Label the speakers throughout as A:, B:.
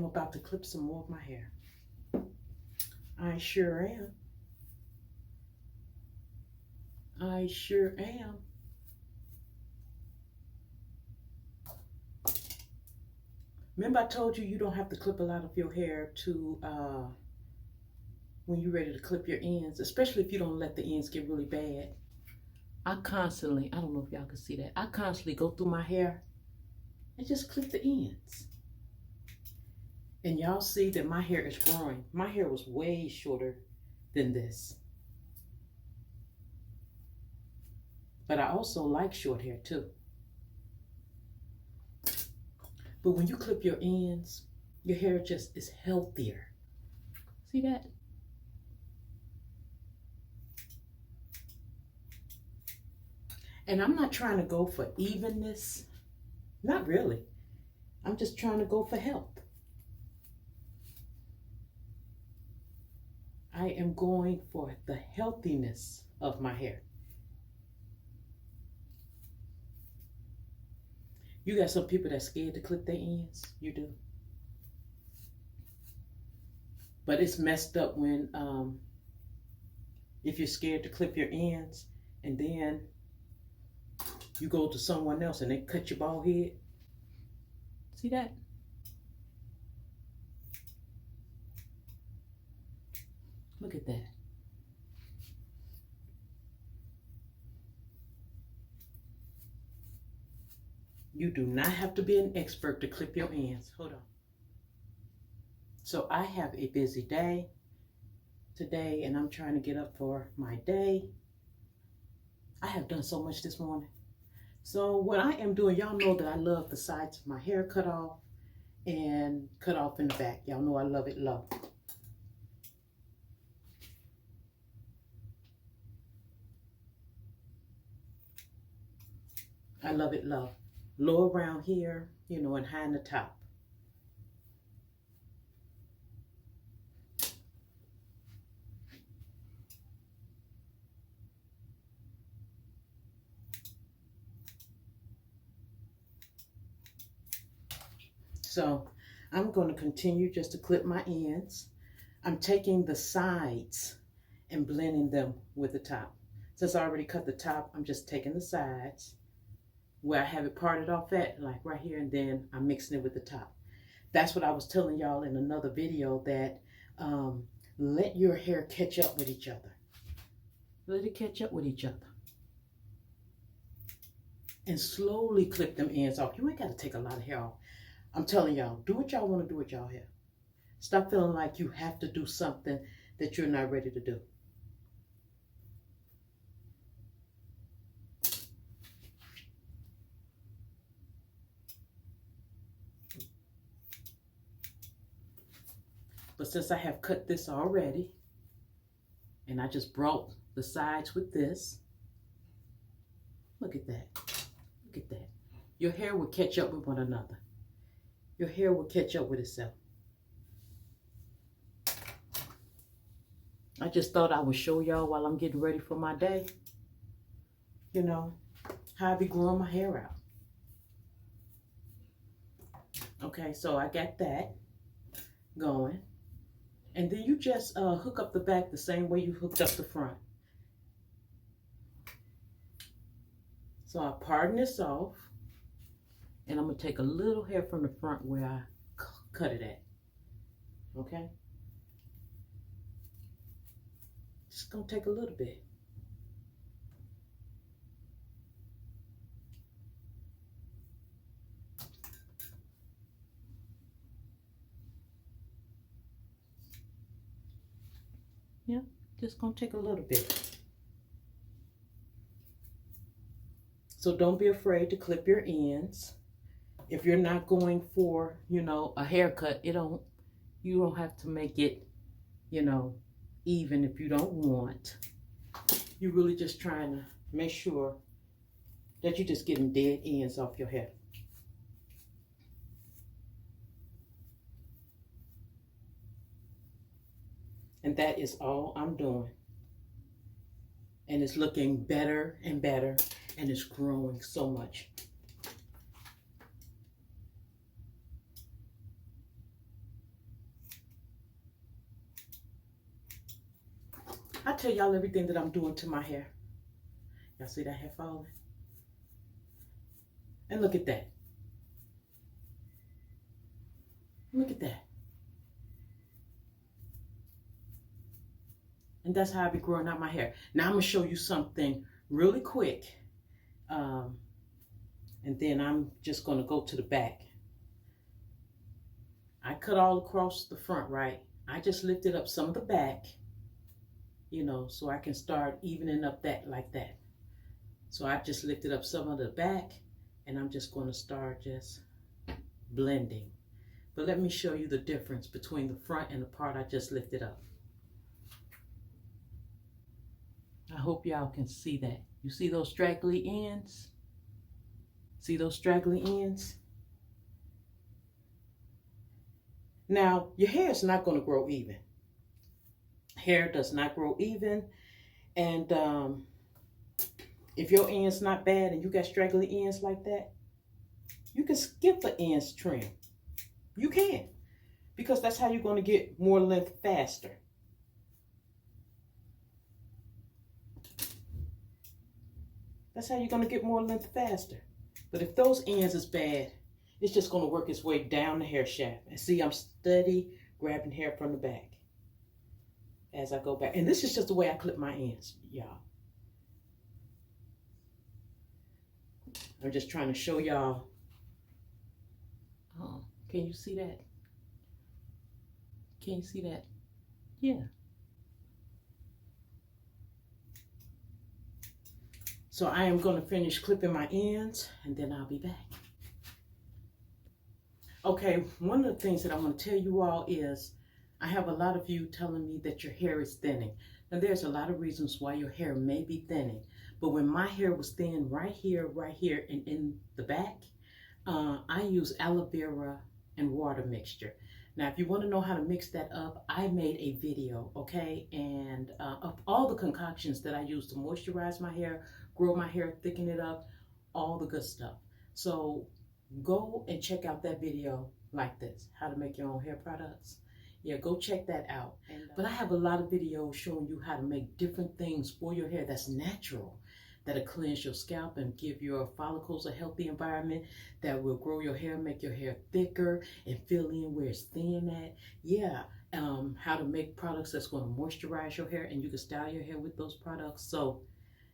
A: about to clip some more of my hair. I sure am. I sure am. Remember I told you you don't have to clip a lot of your hair to when you're ready to clip your ends, especially if you don't let the ends get really bad. I don't know if y'all can see that, I constantly go through my hair and just clip the ends. And y'all see that my hair is growing. My hair was way shorter than this. But I also like short hair too. But when you clip your ends, your hair just is healthier. See that? And I'm not trying to go for evenness. Not really. I'm just trying to go for health. I am going for the healthiness of my hair. You got some people that's scared to clip their ends. You do. But it's messed up when, if you're scared to clip your ends and then you go to someone else and they cut your bald head. See that? Look at that. You do not have to be an expert to clip your ends. Hold on. So I have a busy day today and I'm trying to get up for my day. I have done so much this morning. So what I am doing, y'all know that I love the sides of my hair cut off and cut off in the back. Y'all know I love it low. I love it low. Low around here, you know, and high in the top. So I'm going to continue just to clip my ends. I'm taking the sides and blending them with the top. Since I already cut the top, I'm just taking the sides where I have it parted off at, like right here, and then I'm mixing it with the top. That's what I was telling y'all in another video, that let your hair catch up with each other. Let it catch up with each other. And slowly clip them ends off. You ain't got to take a lot of hair off. I'm telling y'all, do what y'all want to do with y'all hair. Stop feeling like you have to do something that you're not ready to do. But since I have cut this already, and I just brought the sides with this, look at that. Look at that. Your hair will catch up with one another. Your hair will catch up with itself. I just thought I would show y'all while I'm getting ready for my day, you know, how I be growing my hair out. Okay, so I got that going. And then you just hook up the back the same way you hooked up the front. So I pardon this off. And I'm going to take a little hair from the front where I cut it at. Okay? Just going to take a little bit. Yeah, just going to take a little bit. So don't be afraid to clip your ends. If you're not going for, you know, a haircut, you don't have to make it, you know, even if you don't want. You're really just trying to make sure that you're just getting dead ends off your hair. And that is all I'm doing. And it's looking better and better, and it's growing so much. tell y'all everything that I'm doing to my hair. Y'all see that hair falling? And look at that. Look at that. And that's how I be growing out my hair. Now I'm gonna show you something really quick. And then I'm just gonna go to the back. I cut all across the front, right? I just lifted up some of the back, you know, so I can start evening up that like that. So I just lifted up some of the back, and I'm just gonna start just blending. But let me show you the difference between the front and the part I just lifted up. I hope y'all can see that. You see those straggly ends? See those straggly ends? Now, your hair is not going to grow even. Hair does not grow even. And if your end's not bad and you got straggly ends like that, you can skip the ends trim. You can. Because that's how you're going to get more length faster. That's how you're going to get more length faster. But if those ends is bad, it's just going to work its way down the hair shaft. And see, I'm steady grabbing hair from the back as I go back. And this is just the way I clip my ends, y'all. I'm just trying to show y'all. Oh, can you see that? Can you see that? Yeah. So I am going to finish clipping my ends, and then I'll be back. Okay, one of the things that I want to tell you all is I have a lot of you telling me that your hair is thinning. Now there's a lot of reasons why your hair may be thinning, but when my hair was thin right here, and in the back, I use aloe vera and water mixture. Now, if you want to know how to mix that up, I made a video, okay? And of all the concoctions that I use to moisturize my hair, grow my hair, thicken it up, all the good stuff. So go and check out that video like this, how to make your own hair products. Yeah, go check that out. But I have a lot of videos showing you how to make different things for your hair that's natural, that'll cleanse your scalp and give your follicles a healthy environment, that will grow your hair, make your hair thicker and fill in where it's thin at. Yeah, how to make products that's going to moisturize your hair, and you can style your hair with those products. So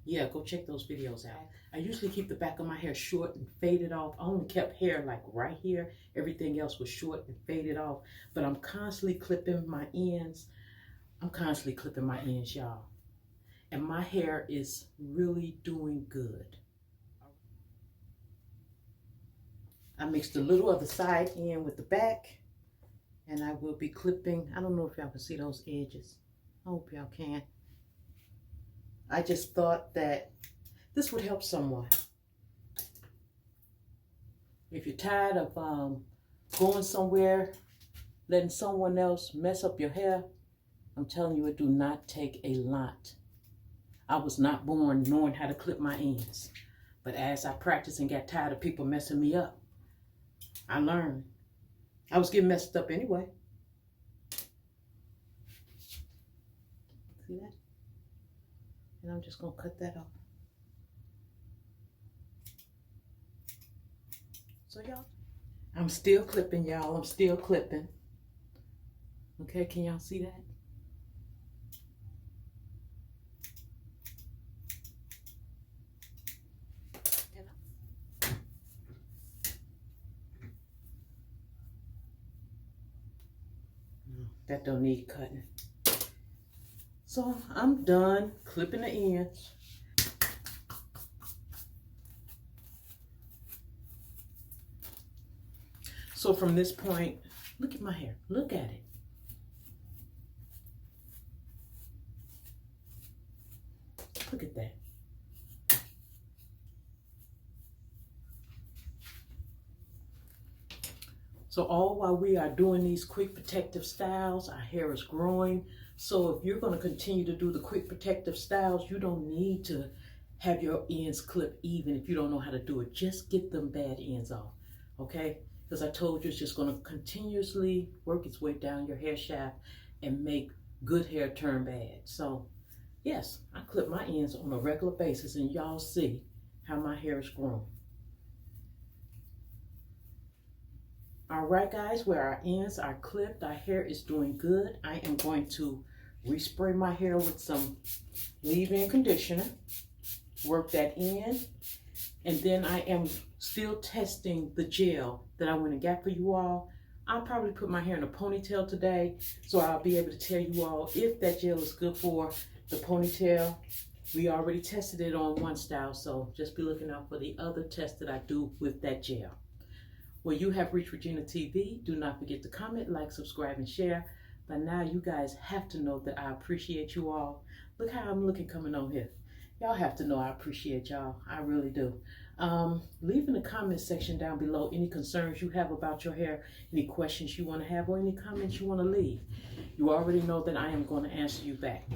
A: yeah, go check those videos out. I usually keep the back of my hair short and faded off. I only kept hair like right here. Everything else was short and faded off. But I'm constantly clipping my ends. I'm constantly clipping my ends, y'all. And my hair is really doing good. I mixed a little of the side end with the back. And I will be clipping. I don't know if y'all can see those edges. I hope y'all can. I just thought that this would help someone. If you're tired of going somewhere, letting someone else mess up your hair, I'm telling you, it do not take a lot. I was not born knowing how to clip my ends. But as I practiced and got tired of people messing me up, I learned. I was getting messed up anyway. See that? And I'm just going to cut that off. So y'all, I'm still clipping, y'all. I'm still clipping. Okay, can y'all see that? That don't need cutting. So I'm done clipping the ends. So from this point, look at my hair. Look at it. Look at that. So all while we are doing these quick protective styles, our hair is growing. So if you're going to continue to do the quick protective styles, you don't need to have your ends clipped even if you don't know how to do it. Just get them bad ends off, okay? Because I told you it's just going to continuously work its way down your hair shaft and make good hair turn bad. So Yes, I clip my ends on a regular basis, and y'all see how my hair is grown. All right, guys, where our ends are clipped, our hair is doing good. I am going to respray my hair with some leave-in conditioner, work that in, and then I am still testing the gel that I went and got for you all. I'll probably put my hair in a ponytail today, so I'll be able to tell you all if that gel is good for the ponytail. We already tested it on one style, so just be looking out for the other test that I do with that gel. Well, you have reached Regina TV. Do not forget to comment, like, subscribe, and share. By now, you guys have to know that I appreciate you all. Look how I'm looking coming on here. Y'all have to know I appreciate y'all. I really do. Leave in the comment section down below any concerns you have about your hair, any questions you want to have, or any comments you want to leave. You already know that I am going to answer you back.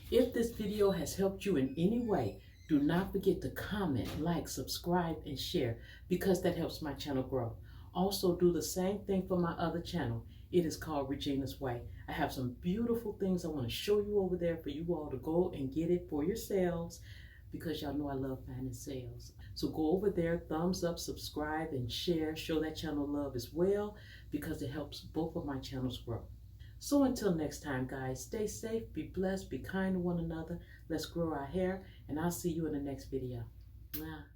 A: If this video has helped you in any way, do not forget to comment, like, subscribe, and share, because that helps my channel grow. Also, do the same thing for my other channel. It is called Regina's Way. I have some beautiful things I want to show you over there for you all to go and get it for yourselves, because y'all know I love finding sales. So go over there, thumbs up, subscribe, and share. Show that channel love as well, because it helps both of my channels grow. So until next time, guys, stay safe, be blessed, be kind to one another. Let's grow our hair, and I'll see you in the next video. Mwah.